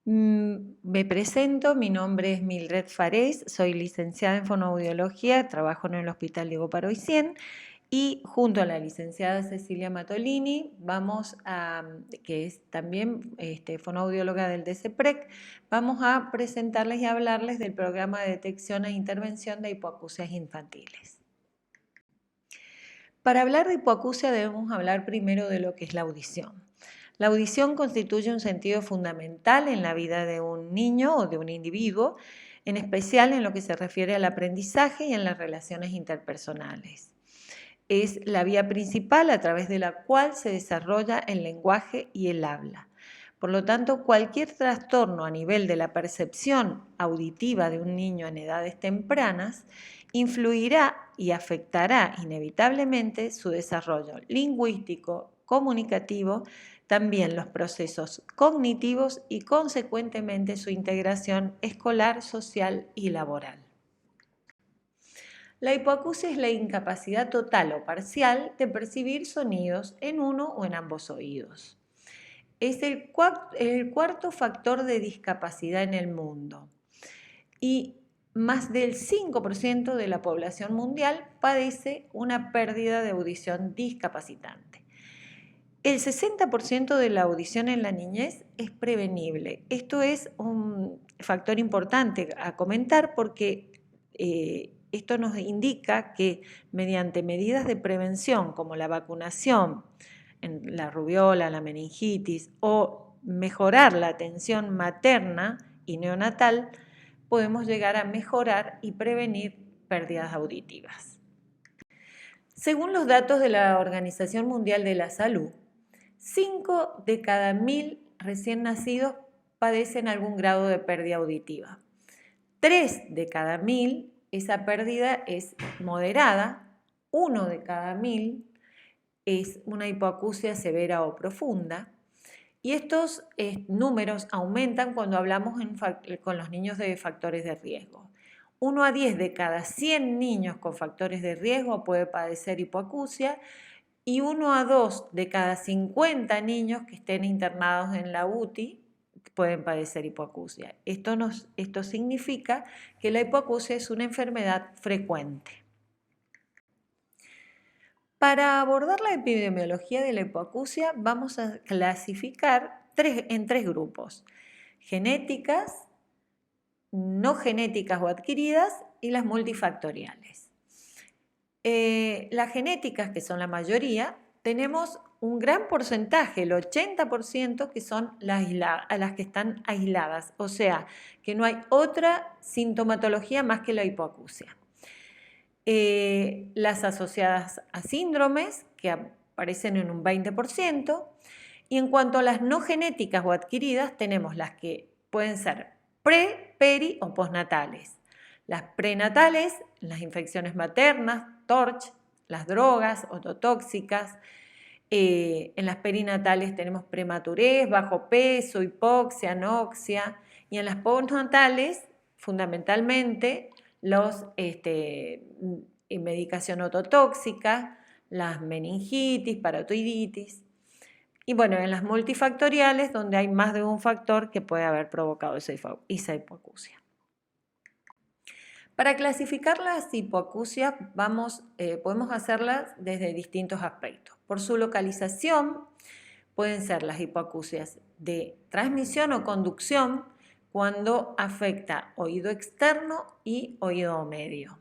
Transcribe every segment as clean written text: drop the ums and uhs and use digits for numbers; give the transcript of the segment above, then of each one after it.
Me presento, mi nombre es Mildred Farés, soy licenciada en fonoaudiología, trabajo en el Hospital Diego Paroicien y junto a la licenciada Cecilia Matolini, que es también fonoaudióloga del DCPREC, vamos a presentarles y hablarles del programa de detección e intervención de hipoacusias infantiles. Para hablar de hipoacusia debemos hablar primero de lo que es la audición. La audición constituye un sentido fundamental en la vida de un niño o de un individuo, en especial en lo que se refiere al aprendizaje y en las relaciones interpersonales. Es la vía principal a través de la cual se desarrolla el lenguaje y el habla. Por lo tanto, cualquier trastorno a nivel de la percepción auditiva de un niño en edades tempranas influirá y afectará inevitablemente su desarrollo lingüístico, comunicativo, también los procesos cognitivos y consecuentemente su integración escolar, social y laboral. La hipoacusia es la incapacidad total o parcial de percibir sonidos en uno o en ambos oídos. Es el cuarto factor de discapacidad en el mundo y más del 5% de la población mundial padece una pérdida de audición discapacitante. El 60% de la audición en la niñez es prevenible. Esto es un factor importante a comentar porque esto nos indica que mediante medidas de prevención como la vacunación, en la rubiola, la meningitis o mejorar la atención materna y neonatal, podemos llegar a mejorar y prevenir pérdidas auditivas. Según los datos de la Organización Mundial de la Salud, 5 de cada 1000 recién nacidos padecen algún grado de pérdida auditiva. 3 de cada 1000, esa pérdida es moderada. 1 de cada 1000 es una hipoacusia severa o profunda. Y estos números aumentan cuando hablamos con los niños de factores de riesgo. 1 a 10 de cada 100 niños con factores de riesgo puede padecer hipoacusia y 1 a 2 de cada 50 niños que estén internados en la UTI pueden padecer hipoacusia. Esto significa que la hipoacusia es una enfermedad frecuente. Para abordar la epidemiología de la hipoacusia vamos a clasificar en tres grupos: genéticas, no genéticas o adquiridas y las multifactoriales. Las genéticas, que son la mayoría, tenemos un gran porcentaje, el 80%, que son las que están aisladas, o sea, que no hay otra sintomatología más que la hipoacusia. Las asociadas a síndromes, que aparecen en un 20%, y en cuanto a las no genéticas o adquiridas, tenemos las que pueden ser pre, peri o postnatales. Las prenatales, las infecciones maternas, TORCH, las drogas ototóxicas. En las perinatales tenemos prematurez, bajo peso, hipoxia, anoxia. Y en las postnatales, fundamentalmente, medicación ototóxica, las meningitis, parotiditis. Y bueno, en las multifactoriales, donde hay más de un factor que puede haber provocado esa hipoacusia. Para clasificar las hipoacusias podemos hacerlas desde distintos aspectos. Por su localización pueden ser las hipoacusias de transmisión o conducción cuando afecta oído externo y oído medio.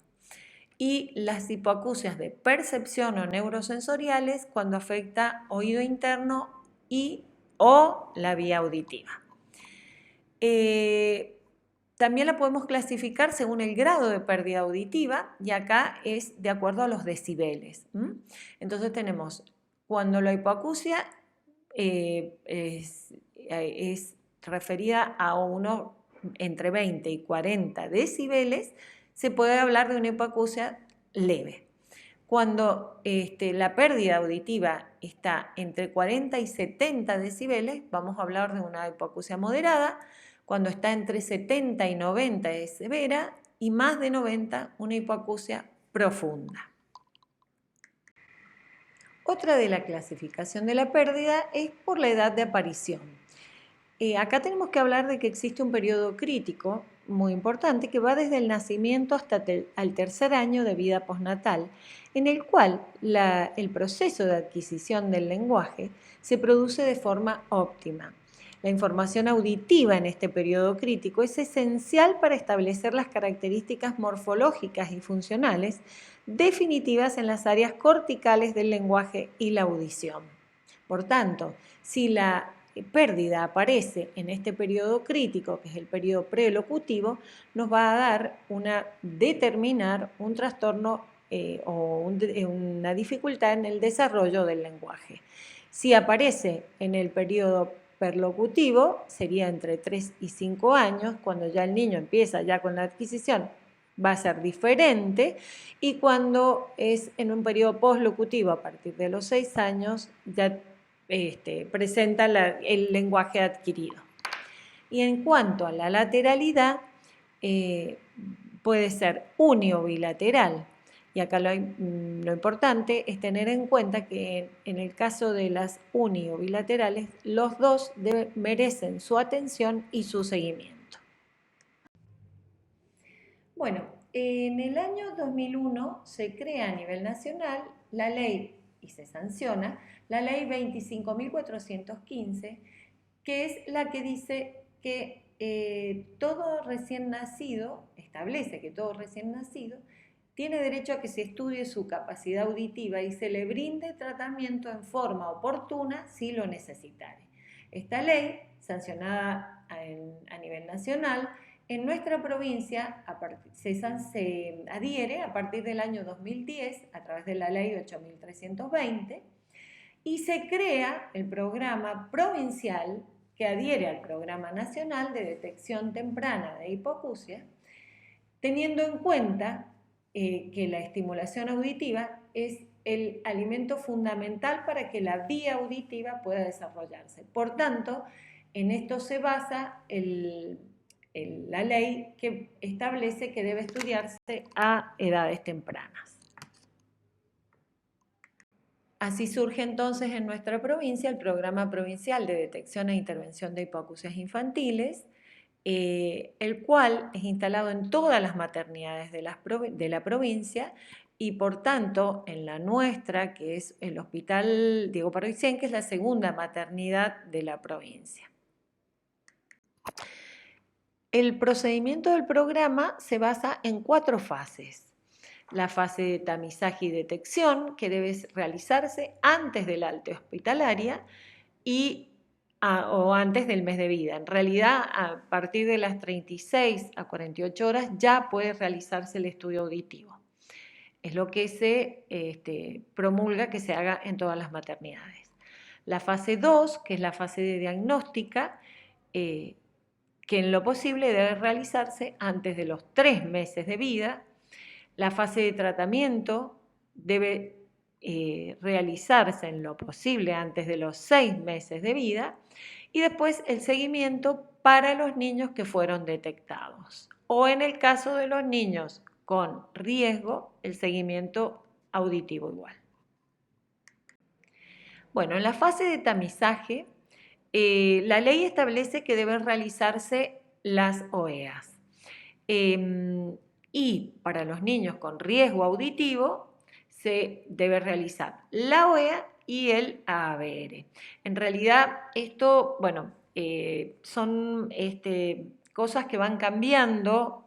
Y las hipoacusias de percepción o neurosensoriales cuando afecta oído interno o la vía auditiva. También la podemos clasificar según el grado de pérdida auditiva y acá es de acuerdo a los decibeles. Entonces tenemos cuando la hipoacusia es referida a uno entre 20 y 40 decibeles, se puede hablar de una hipoacusia leve. Cuando la pérdida auditiva está entre 40 y 70 decibeles, vamos a hablar de una hipoacusia moderada. Cuando está entre 70 y 90 es severa y más de 90 una hipoacusia profunda. Otra de la clasificación de la pérdida es por la edad de aparición. Acá tenemos que hablar de que existe un periodo crítico muy importante que va desde el nacimiento hasta el tercer año de vida postnatal, en el cual el proceso de adquisición del lenguaje se produce de forma óptima. La información auditiva en este periodo crítico es esencial para establecer las características morfológicas y funcionales definitivas en las áreas corticales del lenguaje y la audición. Por tanto, si la pérdida aparece en este periodo crítico, que es el periodo prelocutivo, nos va a dar determinar un trastorno o una dificultad en el desarrollo del lenguaje. Si aparece en el periodo perlocutivo, sería entre 3 y 5 años, cuando ya el niño empieza ya con la adquisición, va a ser diferente, y cuando es en un periodo poslocutivo, a partir de los 6 años, ya presenta el lenguaje adquirido. Y en cuanto a la lateralidad, puede ser uni o bilateral. Y acá lo importante es tener en cuenta que en el caso de las uni o bilaterales, los dos merecen su atención y su seguimiento. Bueno, en el año 2001 se crea a nivel nacional la ley y se sanciona la ley 25.415, que es la que dice que todo recién nacido, establece que todo recién nacido, tiene derecho a que se estudie su capacidad auditiva y se le brinde tratamiento en forma oportuna si lo necesitare. Esta ley, sancionada a nivel nacional, en nuestra provincia se adhiere a partir del año 2010 a través de la ley 8.320 y se crea el programa provincial que adhiere al Programa Nacional de Detección Temprana de Hipoacusia, teniendo en cuenta que la estimulación auditiva es el alimento fundamental para que la vía auditiva pueda desarrollarse. Por tanto, en esto se basa la ley que establece que debe estudiarse a edades tempranas. Así surge entonces en nuestra provincia el Programa Provincial de Detección e Intervención de Hipoacusias Infantiles, el cual es instalado en todas las maternidades de la provincia y por tanto en la nuestra, que es el Hospital Diego Paroicén, que es la segunda maternidad de la provincia. El procedimiento del programa se basa en 4 fases. La fase de tamizaje y detección, que debe realizarse antes del alta hospitalaria o antes del mes de vida. En realidad, a partir de las 36 a 48 horas ya puede realizarse el estudio auditivo. Es lo que se promulga que se haga en todas las maternidades. La fase 2, que es la fase de diagnóstica, que en lo posible debe realizarse antes de los 3 meses de vida. La fase de tratamiento debe realizarse en lo posible antes de los 6 meses de vida y después el seguimiento para los niños que fueron detectados o en el caso de los niños con riesgo, el seguimiento auditivo igual. Bueno, en la fase de tamizaje, la ley establece que deben realizarse las OEAs. Y para los niños con riesgo auditivo se debe realizar la OEA y el ABR. En realidad esto, bueno, son cosas que van cambiando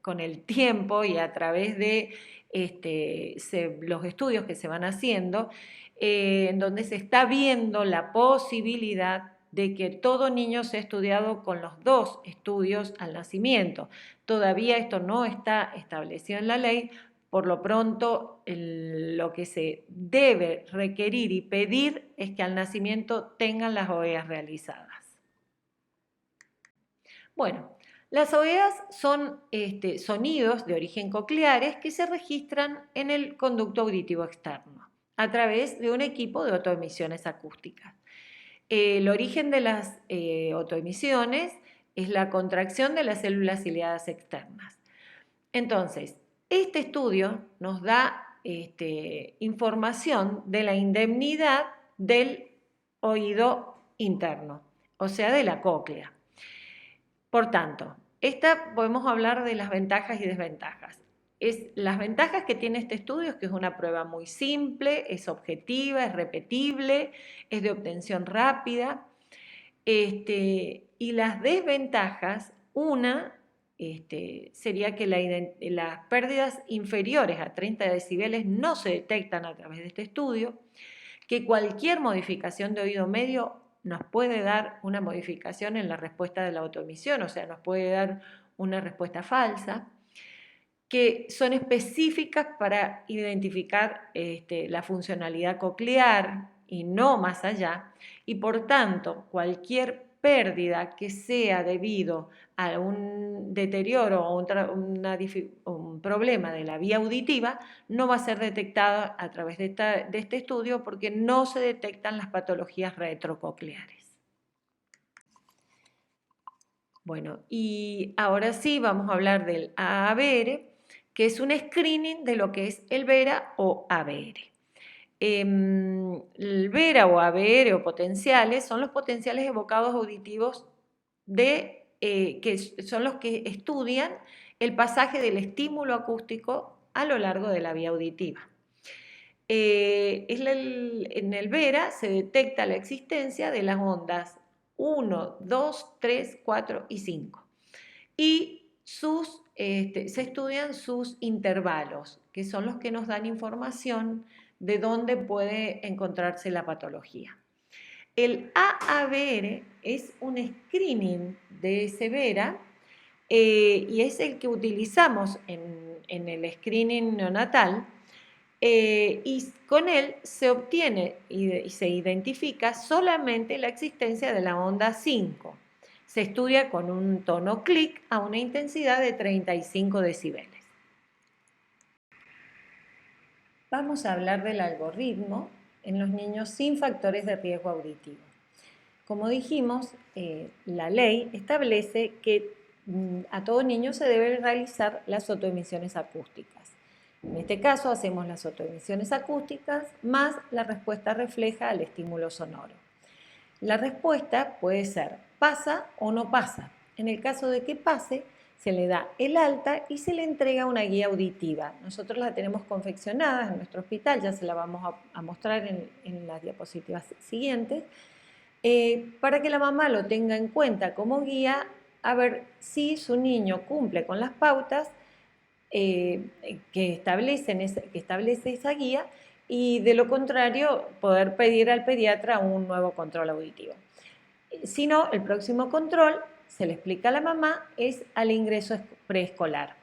con el tiempo y a través de los estudios que se van haciendo, en donde se está viendo la posibilidad de que todo niño sea estudiado con los 2 estudios al nacimiento. Todavía esto no está establecido en la ley, por lo pronto lo que se debe requerir y pedir es que al nacimiento tengan las OEAs realizadas. Bueno, las OEAs son sonidos de origen cocleares que se registran en el conducto auditivo externo a través de un equipo de autoemisiones acústicas. El origen de las autoemisiones es la contracción de las células ciliadas externas. Entonces, este estudio nos da información de la indemnidad del oído interno. o sea, de la cóclea. Por tanto, podemos hablar de las ventajas y desventajas. Las ventajas que tiene este estudio es que es una prueba muy simple, es objetiva, es repetible, es de obtención rápida. Y las desventajas, una sería que las pérdidas inferiores a 30 decibeles no se detectan a través de este estudio, que cualquier modificación de oído medio nos puede dar una modificación en la respuesta de la autoemisión, o sea, nos puede dar una respuesta falsa, que son específicas para identificar la funcionalidad coclear y no más allá, y por tanto cualquier pérdida que sea debido a un deterioro o un problema de la vía auditiva no va a ser detectada a través de este estudio porque no se detectan las patologías retrococleares. Bueno, y ahora sí vamos a hablar del AABR, que es un screening de lo que es el VERA o ABR. El VERA o ABR o potenciales son los potenciales evocados auditivos que son los que estudian el pasaje del estímulo acústico a lo largo de la vía auditiva. En el VERA se detecta la existencia de las ondas 1, 2, 3, 4 y 5. Y se estudian sus intervalos, que son los que nos dan información de dónde puede encontrarse la patología. El AABR es un screening de ese VERA y es el que utilizamos en el screening neonatal. Y con él se obtiene y se identifica solamente la existencia de la onda 5. Se estudia con un tono clic a una intensidad de 35 decibeles. Vamos a hablar del algoritmo en los niños sin factores de riesgo auditivo. Como dijimos, la ley establece que a todo niño se deben realizar las autoemisiones acústicas. En este caso hacemos las autoemisiones acústicas más la respuesta refleja al estímulo sonoro. La respuesta puede ser pasa o no pasa. En el caso de que pase, se le da el alta y se le entrega una guía auditiva. Nosotros la tenemos confeccionada en nuestro hospital, ya se la vamos a mostrar en las diapositivas siguientes, para que la mamá lo tenga en cuenta como guía a ver si su niño cumple con las pautas que establece esa guía y de lo contrario poder pedir al pediatra un nuevo control auditivo. Si no, el próximo control, se le explica a la mamá, es al ingreso preescolar,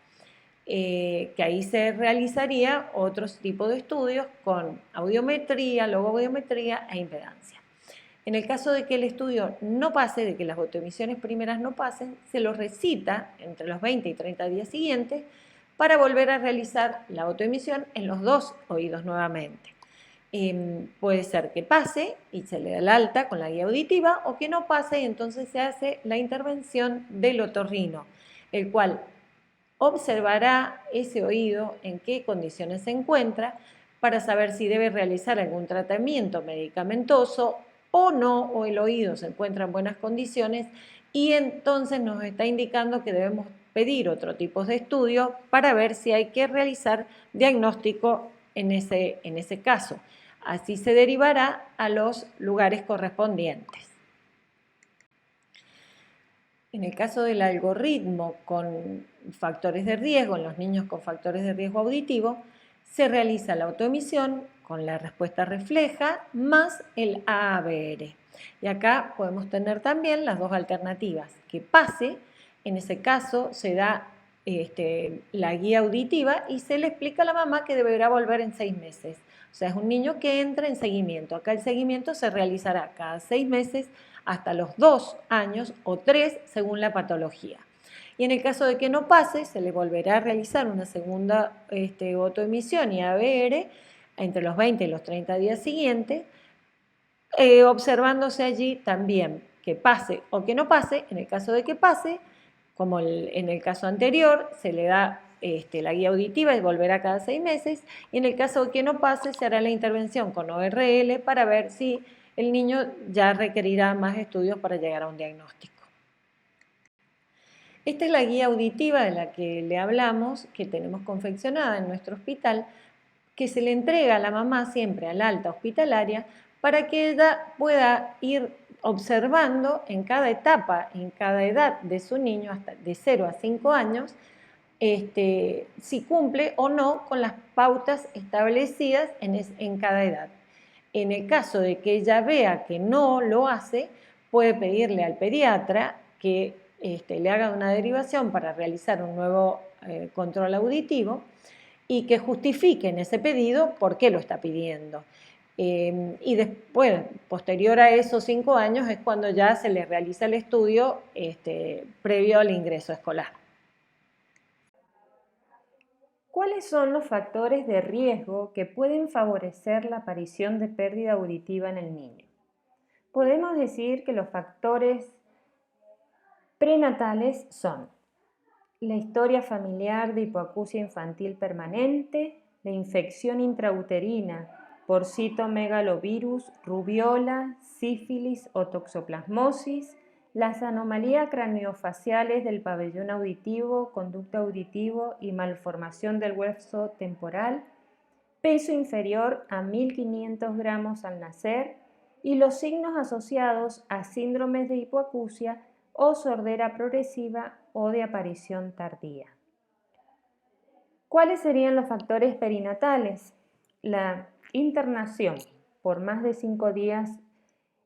que ahí se realizaría otro tipo de estudios con audiometría, logoaudiometría e impedancia. En el caso de que el estudio no pase, de que las autoemisiones primeras no pasen, se lo recita entre los 20 y 30 días siguientes para volver a realizar la autoemisión en los dos oídos nuevamente. Puede ser que pase y se le da el alta con la guía auditiva o que no pase y entonces se hace la intervención del otorrino, el cual observará ese oído en qué condiciones se encuentra para saber si debe realizar algún tratamiento medicamentoso o no, o el oído se encuentra en buenas condiciones y entonces nos está indicando que debemos pedir otro tipo de estudio para ver si hay que realizar diagnóstico en ese caso. Así se derivará a los lugares correspondientes. En el caso del algoritmo con factores de riesgo, en los niños con factores de riesgo auditivo, se realiza la autoemisión con la respuesta refleja más el AABR. Y acá podemos tener también las dos alternativas, que pase, en ese caso se da la guía auditiva y se le explica a la mamá que deberá volver en 6 meses. O sea, es un niño que entra en seguimiento. Acá el seguimiento se realizará cada 6 meses hasta los 2 años o 3 según la patología. Y en el caso de que no pase, se le volverá a realizar una segunda autoemisión y ABR entre los 20 y los 30 días siguientes, observándose allí también que pase o que no pase. En el caso de que pase, como en el caso anterior, se le da la guía auditiva y volverá cada 6 meses, y en el caso de que no pase, se hará la intervención con ORL para ver si el niño ya requerirá más estudios para llegar a un diagnóstico. Esta es la guía auditiva de la que le hablamos, que tenemos confeccionada en nuestro hospital, que se le entrega a la mamá siempre al alta hospitalaria para que ella pueda ir observando en cada etapa, en cada edad de su niño, hasta de 0 a 5 años, si cumple o no con las pautas establecidas en cada edad. En el caso de que ella vea que no lo hace, puede pedirle al pediatra que le haga una derivación para realizar un nuevo control auditivo y que justifique en ese pedido por qué lo está pidiendo. Y después, posterior a esos 5 años, es cuando ya se le realiza el estudio previo al ingreso escolar. ¿Cuáles son los factores de riesgo que pueden favorecer la aparición de pérdida auditiva en el niño? Podemos decir que los factores prenatales son la historia familiar de hipoacusia infantil permanente, la infección intrauterina por citomegalovirus, rubiola, sífilis o toxoplasmosis, las anomalías craniofaciales del pabellón auditivo, conducto auditivo y malformación del hueso temporal, peso inferior a 1.500 gramos al nacer y los signos asociados a síndromes de hipoacusia o sordera progresiva o de aparición tardía. ¿Cuáles serían los factores perinatales? La internación por más de 5 días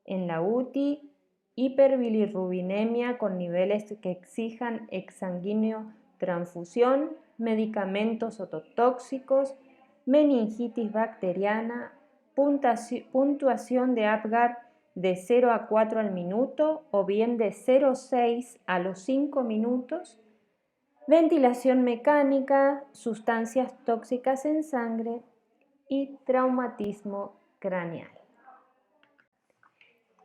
en la UTI, hiperbilirrubinemia con niveles que exijan exsanguíneo transfusión, medicamentos ototóxicos, meningitis bacteriana, puntuación de Apgar de 0 a 4 al minuto o bien de 0,6 a los 5 minutos, ventilación mecánica, sustancias tóxicas en sangre y traumatismo craneal.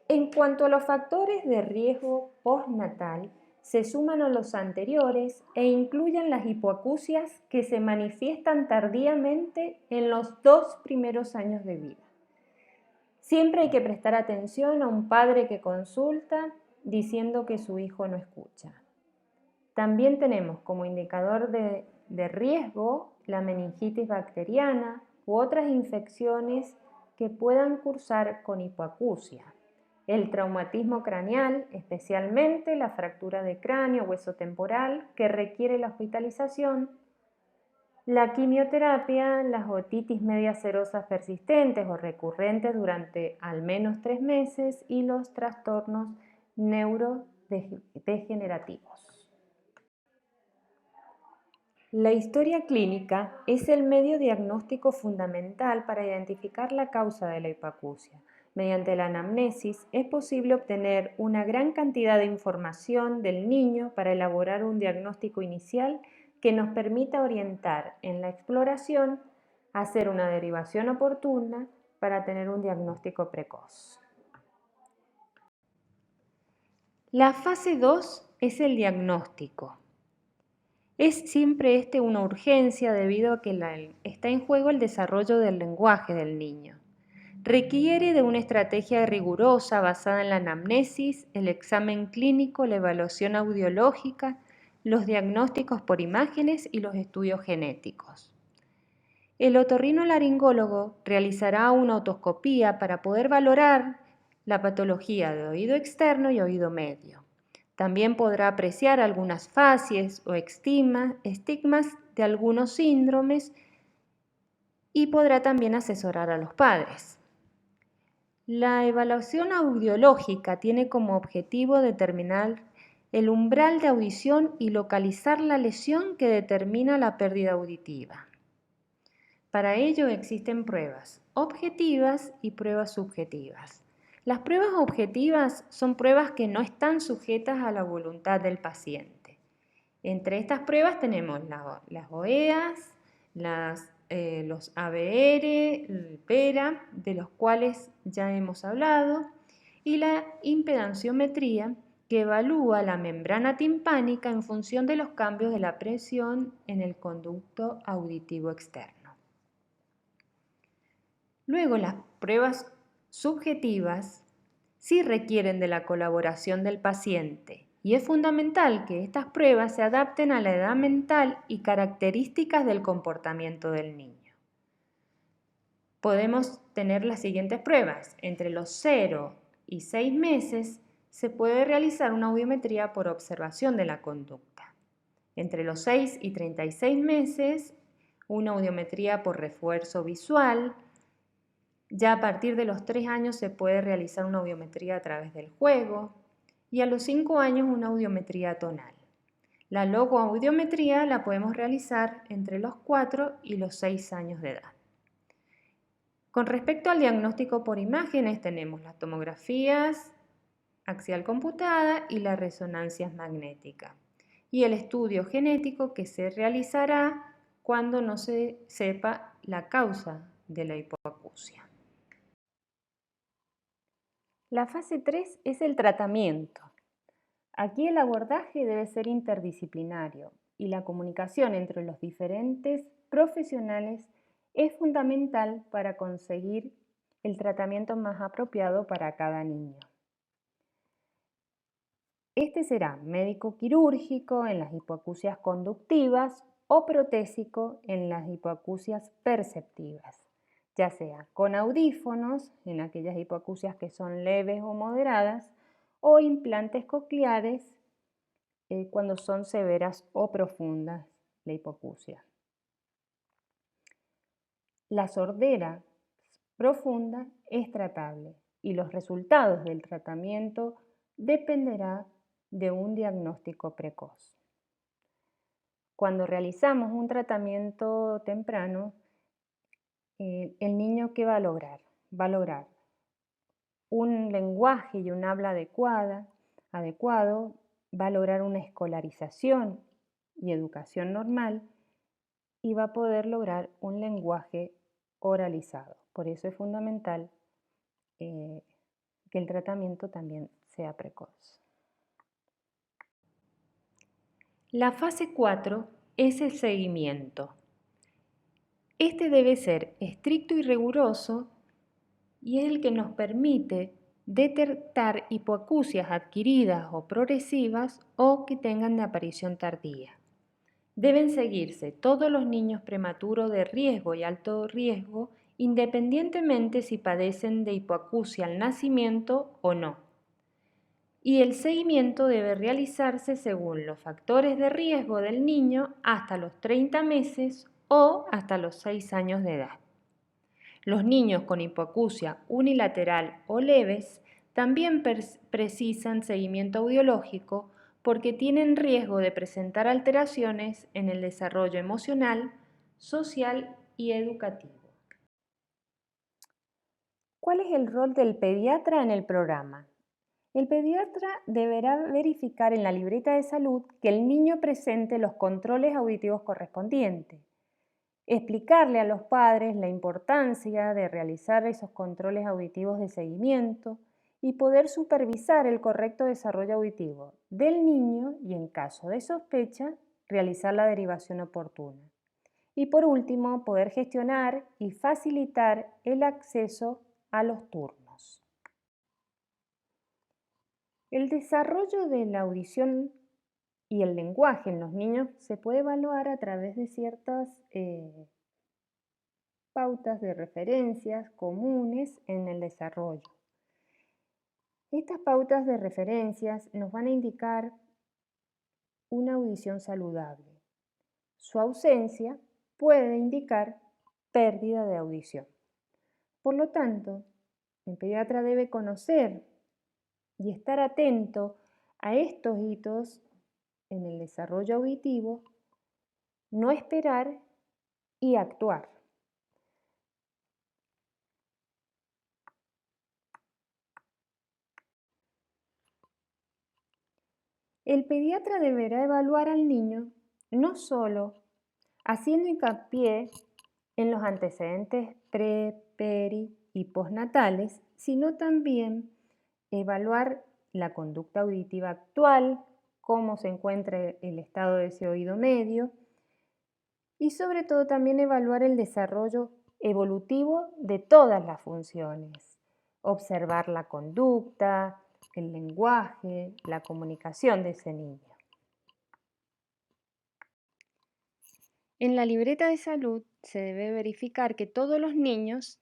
En cuanto a los factores de riesgo postnatal, se suman a los anteriores e incluyen las hipoacusias que se manifiestan tardíamente en los 2 primeros años de vida. Siempre hay que prestar atención a un padre que consulta diciendo que su hijo no escucha. También tenemos como indicador de riesgo la meningitis bacteriana u otras infecciones que puedan cursar con hipoacusia. El traumatismo craneal, especialmente la fractura de cráneo, hueso temporal, que requiere la hospitalización, la quimioterapia, las otitis medias serosas persistentes o recurrentes durante al menos 3 meses y los trastornos neurodegenerativos. La historia clínica es el medio diagnóstico fundamental para identificar la causa de la hipoacusia. Mediante la anamnesis es posible obtener una gran cantidad de información del niño para elaborar un diagnóstico inicial que nos permita orientar en la exploración, hacer una derivación oportuna para tener un diagnóstico precoz. La fase 2 es el diagnóstico. Es siempre una urgencia debido a que está en juego el desarrollo del lenguaje del niño. Requiere de una estrategia rigurosa basada en la anamnesis, el examen clínico, la evaluación audiológica, los diagnósticos por imágenes y los estudios genéticos. El otorrinolaringólogo realizará una otoscopía para poder valorar la patología de oído externo y oído medio. También podrá apreciar algunas facies o estigmas de algunos síndromes y podrá también asesorar a los padres. La evaluación audiológica tiene como objetivo determinar el umbral de audición y localizar la lesión que determina la pérdida auditiva. Para ello existen pruebas objetivas y pruebas subjetivas. Las pruebas objetivas son pruebas que no están sujetas a la voluntad del paciente. Entre estas pruebas tenemos las OEAS, los ABR, el PERA, de los cuales ya hemos hablado, y la impedanciometría, que evalúa la membrana timpánica en función de los cambios de la presión en el conducto auditivo externo. Luego, las pruebas subjetivas sí requieren de la colaboración del paciente y es fundamental que estas pruebas se adapten a la edad mental y características del comportamiento del niño. Podemos tener las siguientes pruebas. Entre los 0 y 6 meses se puede realizar una audiometría por observación de la conducta. Entre los 6 y 36 meses, una audiometría por refuerzo visual. Ya a partir de los 3 años se puede realizar una audiometría a través del juego y a los 5 años una audiometría tonal. La logoaudiometría la podemos realizar entre los 4 y los 6 años de edad. Con respecto al diagnóstico por imágenes, tenemos las tomografías axial computada y las resonancias magnéticas, y el estudio genético que se realizará cuando no se sepa la causa de la hipoacusia. La fase 3 es el tratamiento. Aquí el abordaje debe ser interdisciplinario y la comunicación entre los diferentes profesionales es fundamental para conseguir el tratamiento más apropiado para cada niño. Este será médico quirúrgico en las hipoacusias conductivas o protésico en las hipoacusias perceptivas, ya sea con audífonos en aquellas hipoacusias que son leves o moderadas o implantes cocleares cuando son severas o profundas la hipoacusia. La sordera profunda es tratable y los resultados del tratamiento dependerá de un diagnóstico precoz. Cuando realizamos un tratamiento temprano, el niño ¿qué va a lograr? Va a lograr un lenguaje y un habla adecuado, va a lograr una escolarización y educación normal y va a poder lograr un lenguaje oralizado. Por eso es fundamental que el tratamiento también sea precoz. La fase 4 es el seguimiento. Este debe ser estricto y riguroso y es el que nos permite detectar hipoacusias adquiridas o progresivas o que tengan de aparición tardía. Deben seguirse todos los niños prematuros de riesgo y alto riesgo, independientemente si padecen de hipoacusia al nacimiento o no. Y el seguimiento debe realizarse según los factores de riesgo del niño hasta los 30 meses o hasta los 6 años de edad. Los niños con hipoacusia unilateral o leves también precisan seguimiento audiológico porque tienen riesgo de presentar alteraciones en el desarrollo emocional, social y educativo. ¿Cuál es el rol del pediatra en el programa? El pediatra deberá verificar en la libreta de salud que el niño presente los controles auditivos correspondientes, explicarle a los padres la importancia de realizar esos controles auditivos de seguimiento y poder supervisar el correcto desarrollo auditivo del niño y, en caso de sospecha, realizar la derivación oportuna. Y por último, poder gestionar y facilitar el acceso a los turnos. El desarrollo de la audición y el lenguaje en los niños se puede evaluar a través de ciertas pautas de referencias comunes en el desarrollo. Estas pautas de referencias nos van a indicar una audición saludable. Su ausencia puede indicar pérdida de audición. Por lo tanto, el pediatra debe conocer y estar atento a estos hitos en el desarrollo auditivo, no esperar y actuar. El pediatra deberá evaluar al niño no solo haciendo hincapié en los antecedentes pre, peri y postnatales, sino también evaluar la conducta auditiva actual, cómo se encuentra el estado de ese oído medio y sobre todo también evaluar el desarrollo evolutivo de todas las funciones, observar la conducta, el lenguaje, la comunicación de ese niño. En la libreta de salud se debe verificar que todos los niños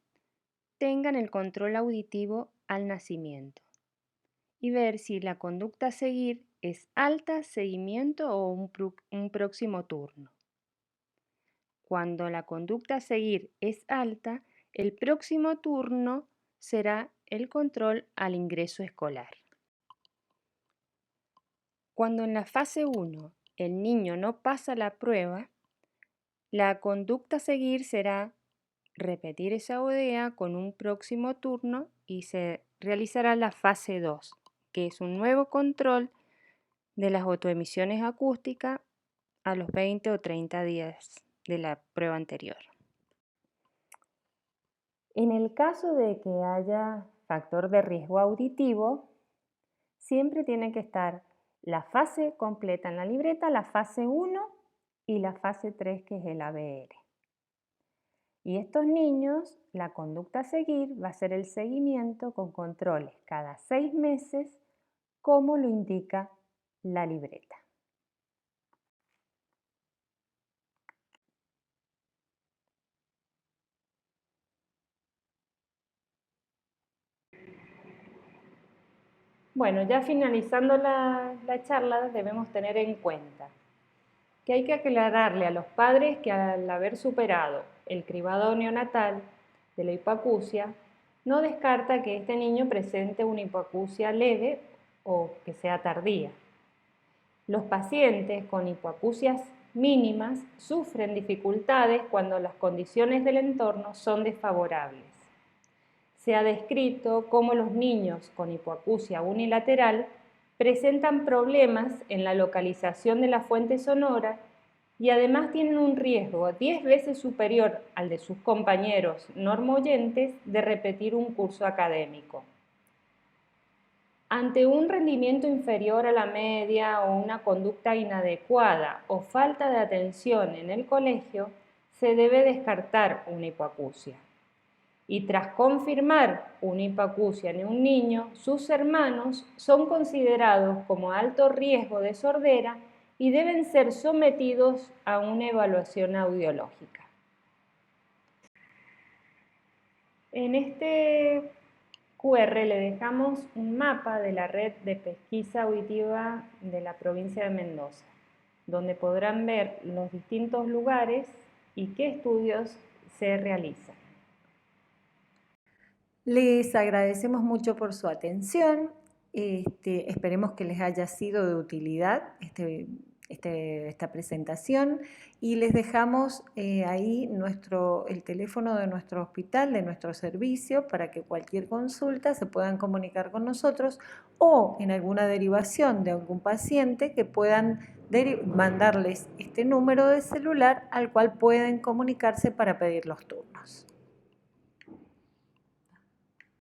tengan el control auditivo al nacimiento y ver si la conducta a seguir es alta, seguimiento o un próximo turno. Cuando la conducta a seguir es alta, el próximo turno será el control al ingreso escolar. Cuando en la fase 1 el niño no pasa la prueba, la conducta a seguir será repetir esa ODEA con un próximo turno y se realizará la fase 2, que es un nuevo control de las autoemisiones acústicas a los 20 o 30 días de la prueba anterior. En el caso de que haya factor de riesgo auditivo, siempre tiene que estar la fase completa en la libreta, la fase 1 y la fase 3, que es el ABR. Y estos niños, la conducta a seguir va a ser el seguimiento con controles cada 6 meses, como lo indica la libreta. Bueno, ya finalizando la charla, debemos tener en cuenta que hay que aclararle a los padres que al haber superado el cribado neonatal de la hipoacusia, no descarta que este niño presente una hipoacusia leve o que sea tardía. Los pacientes con hipoacusias mínimas sufren dificultades cuando las condiciones del entorno son desfavorables. Se ha descrito cómo los niños con hipoacusia unilateral presentan problemas en la localización de la fuente sonora y además tienen un riesgo 10 veces superior al de sus compañeros normoyentes de repetir un curso académico. Ante un rendimiento inferior a la media o una conducta inadecuada o falta de atención en el colegio, se debe descartar una hipoacusia. Y tras confirmar una hipoacusia en un niño, sus hermanos son considerados como alto riesgo de sordera y deben ser sometidos a una evaluación audiológica. En este QR le dejamos un mapa de la red de pesquisa auditiva de la provincia de Mendoza, donde podrán ver los distintos lugares y qué estudios se realizan. Les agradecemos mucho por su atención. Esperemos que les haya sido de utilidad esta presentación y les dejamos ahí el teléfono de nuestro hospital, de nuestro servicio, para que cualquier consulta se puedan comunicar con nosotros o en alguna derivación de algún paciente que puedan mandarles este número de celular al cual pueden comunicarse para pedir los turnos.